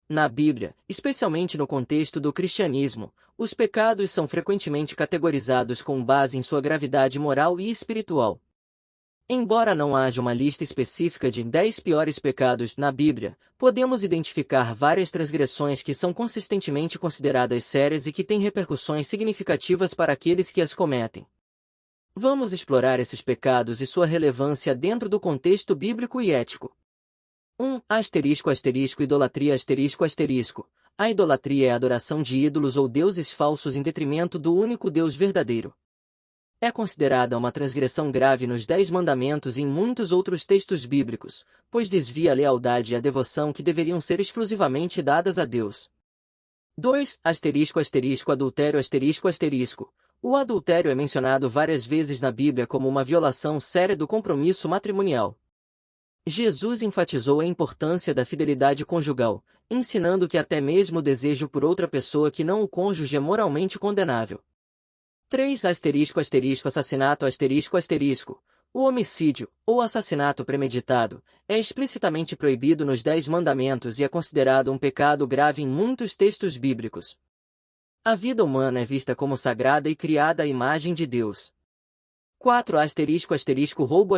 Na Bíblia, especialmente no contexto do cristianismo, os pecados são frequentemente categorizados com base em sua gravidade moral e espiritual. Embora não haja uma lista específica de 10 piores pecados na Bíblia, podemos identificar várias transgressões que são consistentemente consideradas sérias e que têm repercussões significativas para aqueles que as cometem. Vamos explorar esses pecados e sua relevância dentro do contexto bíblico e ético. 1. Idolatria A idolatria é a adoração de ídolos ou deuses falsos em detrimento do único Deus verdadeiro. É considerada uma transgressão grave nos 10 mandamentos e em muitos outros textos bíblicos, pois desvia a lealdade e a devoção que deveriam ser exclusivamente dadas a Deus. 2. Adultério O adultério é mencionado várias vezes na Bíblia como uma violação séria do compromisso matrimonial. Jesus enfatizou a importância da fidelidade conjugal, ensinando que até mesmo o desejo por outra pessoa que não o cônjuge é moralmente condenável. 3. Assassinato O homicídio, ou assassinato premeditado, é explicitamente proibido nos 10 mandamentos e é considerado um pecado grave em muitos textos bíblicos. A vida humana é vista como sagrada e criada à imagem de Deus. 4. Roubo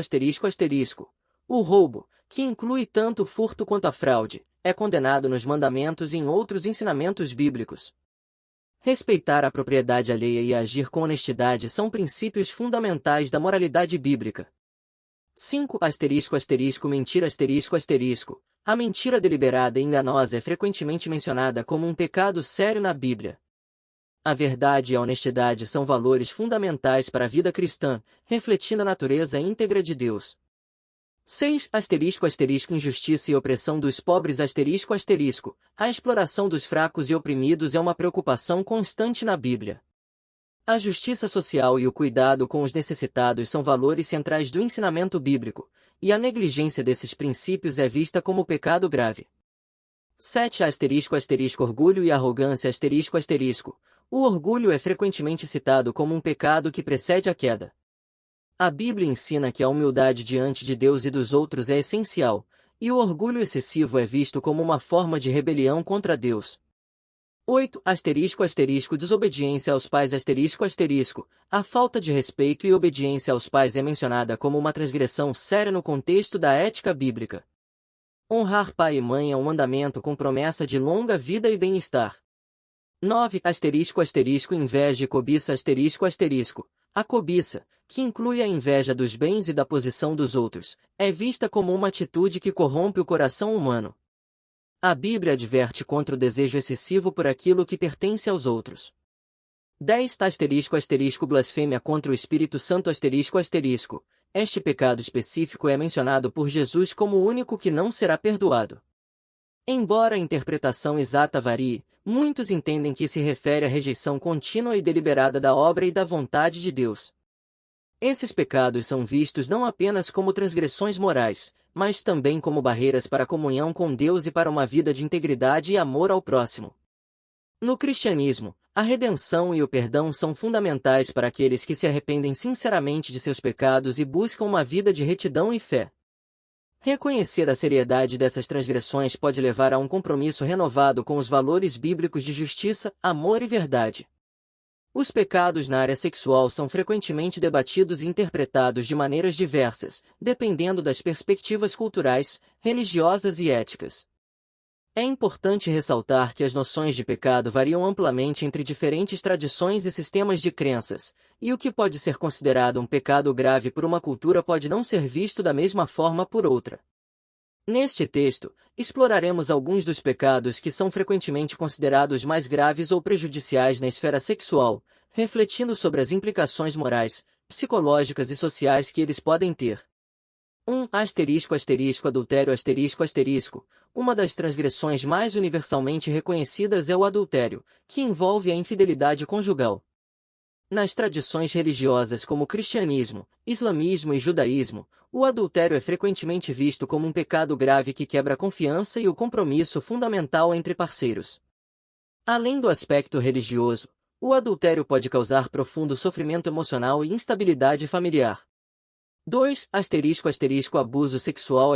O roubo, que inclui tanto o furto quanto a fraude, é condenado nos mandamentos e em outros ensinamentos bíblicos. Respeitar a propriedade alheia e agir com honestidade são princípios fundamentais da moralidade bíblica. 5. Mentira A mentira deliberada e enganosa é frequentemente mencionada como um pecado sério na Bíblia. A verdade e a honestidade são valores fundamentais para a vida cristã, refletindo a natureza íntegra de Deus. 6. Injustiça e opressão dos pobres A exploração dos fracos e oprimidos é uma preocupação constante na Bíblia. A justiça social e o cuidado com os necessitados são valores centrais do ensinamento bíblico, e a negligência desses princípios é vista como pecado grave. 7. Orgulho e arrogância O orgulho é frequentemente citado como um pecado que precede a queda. A Bíblia ensina que a humildade diante de Deus e dos outros é essencial, e o orgulho excessivo é visto como uma forma de rebelião contra Deus. 8. Desobediência aos pais A falta de respeito e obediência aos pais é mencionada como uma transgressão séria no contexto da ética bíblica. Honrar pai e mãe é um mandamento com promessa de longa vida e bem-estar. 9. Inveja e cobiça A cobiça, que inclui a inveja dos bens e da posição dos outros, é vista como uma atitude que corrompe o coração humano. A Bíblia adverte contra o desejo excessivo por aquilo que pertence aos outros. 10. Blasfêmia contra o Espírito Santo Este pecado específico é mencionado por Jesus como o único que não será perdoado. Embora a interpretação exata varie, muitos entendem que se refere à rejeição contínua e deliberada da obra e da vontade de Deus. Esses pecados são vistos não apenas como transgressões morais, mas também como barreiras para a comunhão com Deus e para uma vida de integridade e amor ao próximo. No cristianismo, a redenção e o perdão são fundamentais para aqueles que se arrependem sinceramente de seus pecados e buscam uma vida de retidão e fé. Reconhecer a seriedade dessas transgressões pode levar a um compromisso renovado com os valores bíblicos de justiça, amor e verdade. Os pecados na área sexual são frequentemente debatidos e interpretados de maneiras diversas, dependendo das perspectivas culturais, religiosas e éticas. É importante ressaltar que as noções de pecado variam amplamente entre diferentes tradições e sistemas de crenças, e o que pode ser considerado um pecado grave por uma cultura pode não ser visto da mesma forma por outra. Neste texto, exploraremos alguns dos pecados que são frequentemente considerados mais graves ou prejudiciais na esfera sexual, refletindo sobre as implicações morais, psicológicas e sociais que eles podem ter. 1. Adultério Uma das transgressões mais universalmente reconhecidas é o adultério, que envolve a infidelidade conjugal. Nas tradições religiosas como cristianismo, islamismo e judaísmo, o adultério é frequentemente visto como um pecado grave que quebra a confiança e o compromisso fundamental entre parceiros. Além do aspecto religioso, o adultério pode causar profundo sofrimento emocional e instabilidade familiar. 2. Abuso sexual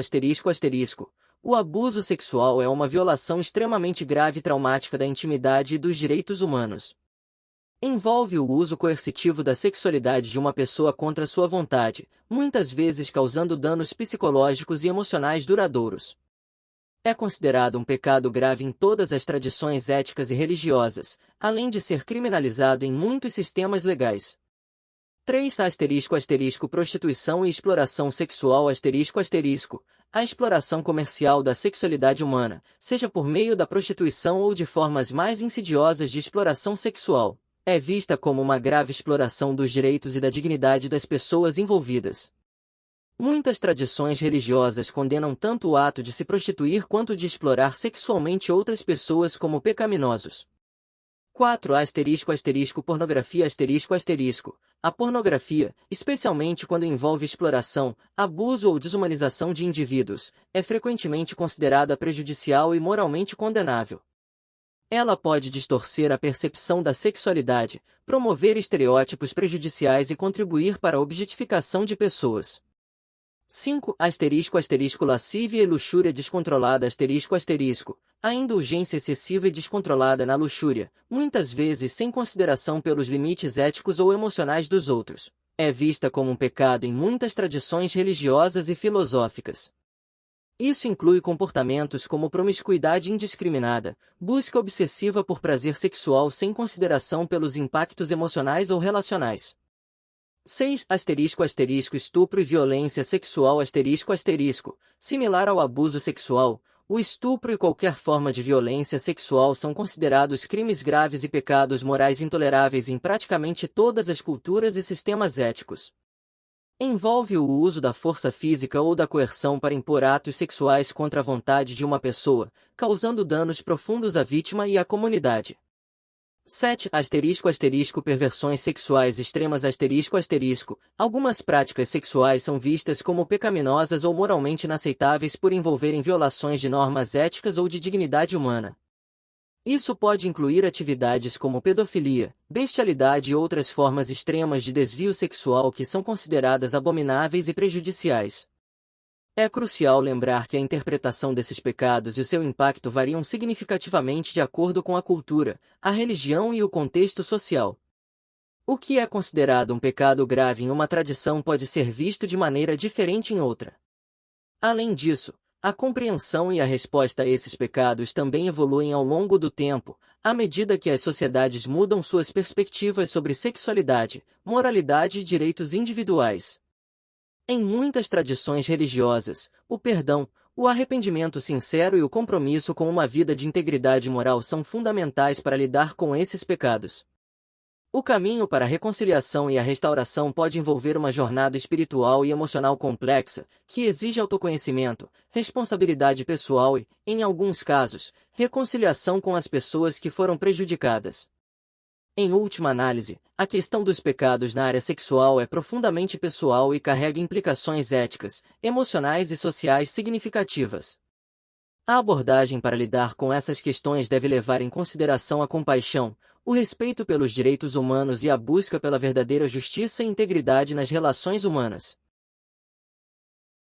O abuso sexual é uma violação extremamente grave e traumática da intimidade e dos direitos humanos. Envolve o uso coercitivo da sexualidade de uma pessoa contra sua vontade, muitas vezes causando danos psicológicos e emocionais duradouros. É considerado um pecado grave em todas as tradições éticas e religiosas, além de ser criminalizado em muitos sistemas legais. 3. Prostituição e exploração sexual a exploração comercial da sexualidade humana, seja por meio da prostituição ou de formas mais insidiosas de exploração sexual, é vista como uma grave exploração dos direitos e da dignidade das pessoas envolvidas. Muitas tradições religiosas condenam tanto o ato de se prostituir quanto de explorar sexualmente outras pessoas como pecaminosos. 4. Pornografia A pornografia, especialmente quando envolve exploração, abuso ou desumanização de indivíduos, é frequentemente considerada prejudicial e moralmente condenável. Ela pode distorcer a percepção da sexualidade, promover estereótipos prejudiciais e contribuir para a objetificação de pessoas. 5. Lascívia e luxúria descontrolada A indulgência excessiva e descontrolada na luxúria, muitas vezes sem consideração pelos limites éticos ou emocionais dos outros, é vista como um pecado em muitas tradições religiosas e filosóficas. Isso inclui comportamentos como promiscuidade indiscriminada, busca obsessiva por prazer sexual sem consideração pelos impactos emocionais ou relacionais. 6. Estupro e violência sexual Similar ao abuso sexual, o estupro e qualquer forma de violência sexual são considerados crimes graves e pecados morais intoleráveis em praticamente todas as culturas e sistemas éticos. Envolve o uso da força física ou da coerção para impor atos sexuais contra a vontade de uma pessoa, causando danos profundos à vítima e à comunidade. 7. Perversões sexuais extremas Algumas práticas sexuais são vistas como pecaminosas ou moralmente inaceitáveis por envolverem violações de normas éticas ou de dignidade humana. Isso pode incluir atividades como pedofilia, bestialidade e outras formas extremas de desvio sexual que são consideradas abomináveis e prejudiciais. É crucial lembrar que a interpretação desses pecados e o seu impacto variam significativamente de acordo com a cultura, a religião e o contexto social. O que é considerado um pecado grave em uma tradição pode ser visto de maneira diferente em outra. Além disso, a compreensão e a resposta a esses pecados também evoluem ao longo do tempo, à medida que as sociedades mudam suas perspectivas sobre sexualidade, moralidade e direitos individuais. Em muitas tradições religiosas, o perdão, o arrependimento sincero e o compromisso com uma vida de integridade moral são fundamentais para lidar com esses pecados. O caminho para a reconciliação e a restauração pode envolver uma jornada espiritual e emocional complexa, que exige autoconhecimento, responsabilidade pessoal e, em alguns casos, reconciliação com as pessoas que foram prejudicadas. Em última análise, a questão dos pecados na área sexual é profundamente pessoal e carrega implicações éticas, emocionais e sociais significativas. A abordagem para lidar com essas questões deve levar em consideração a compaixão, o respeito pelos direitos humanos e a busca pela verdadeira justiça e integridade nas relações humanas.